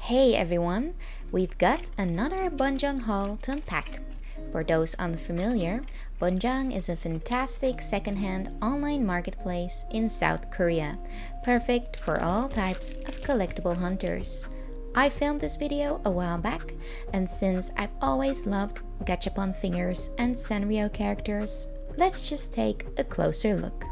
Hey everyone, we've got another Bunjang haul to unpack. For those unfamiliar, Bunjang is a fantastic secondhand online marketplace in South Korea, perfect for all types of collectible hunters. I filmed this video a while back, and since I've always loved gachapon figures and Sanrio characters, let's just take a closer look.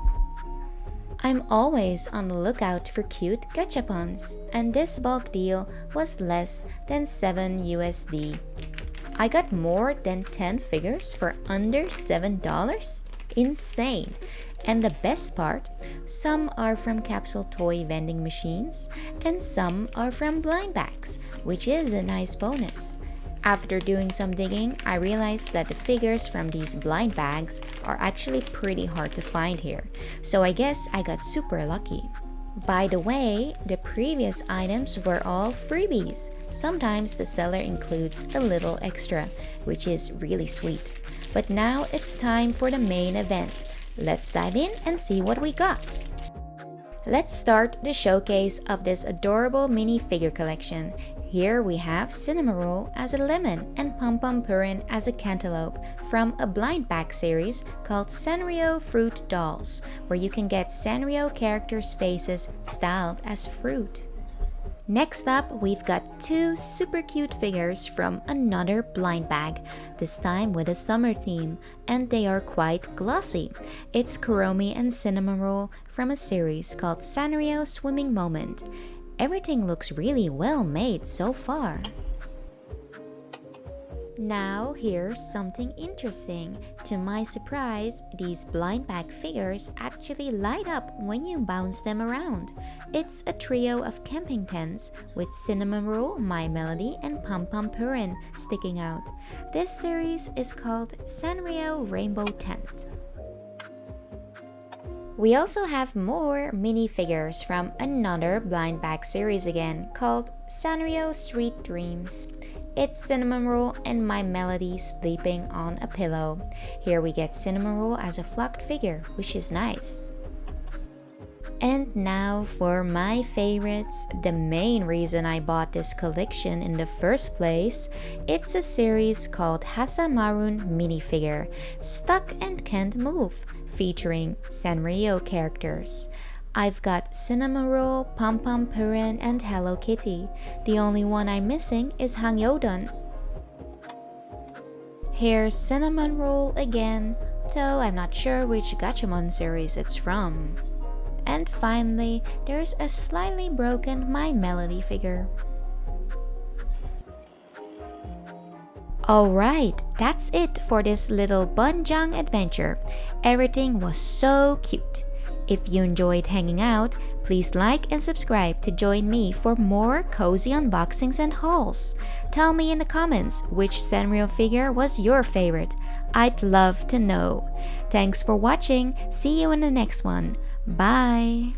I'm always on the lookout for cute gachapons, and this bulk deal was less than 7 USD. I got more than 10 figures for under $7? Insane! And the best part, some are from capsule toy vending machines, and some are from blind bags, which is a nice bonus. After doing some digging, I realized that the figures from these blind bags are actually pretty hard to find here, so I guess I got super lucky. By the way, the previous items were all freebies. Sometimes the seller includes a little extra, which is really sweet. But now it's time for the main event. Let's dive in and see what we got. Let's start the showcase of this adorable mini figure collection. Here we have Cinnamoroll as a lemon and Pom Pom Purin as a cantaloupe from a blind bag series called Sanrio Fruit Dolls, where you can get Sanrio character faces styled as fruit. Next up, we've got two super cute figures from another blind bag, this time with a summer theme, and they are quite glossy. It's Kuromi and Cinnamoroll from a series called Sanrio Swimming Moment. Everything looks really well made so far. Now here's something interesting. To my surprise, these blind bag figures actually light up when you bounce them around. It's a trio of camping tents with Cinnamoroll, My Melody, and Pom Pom Purin sticking out. This series is called Sanrio Rainbow Tent. We also have more minifigures from another blind bag series again, called Sanrio Sweet Dreams. It's Cinnamoroll and My Melody sleeping on a pillow. Here we get Cinnamoroll as a flocked figure, which is nice. And now for my favorites, the main reason I bought this collection in the first place. It's a series called Hasamarun Minifigure, Stuck and Can't Move, featuring Sanrio characters. I've got Cinnamoroll, Pom Pom Purin, and Hello Kitty. The only one I'm missing is Hangyodon. Here's Cinnamoroll again, though I'm not sure which Gachapon series it's from. And finally, there's a slightly broken My Melody figure. Alright, that's it for this little Bunjang adventure. Everything was so cute. If you enjoyed hanging out, please like and subscribe to join me for more cozy unboxings and hauls. Tell me in the comments which Sanrio figure was your favorite. I'd love to know. Thanks for watching. See you in the next one. Bye!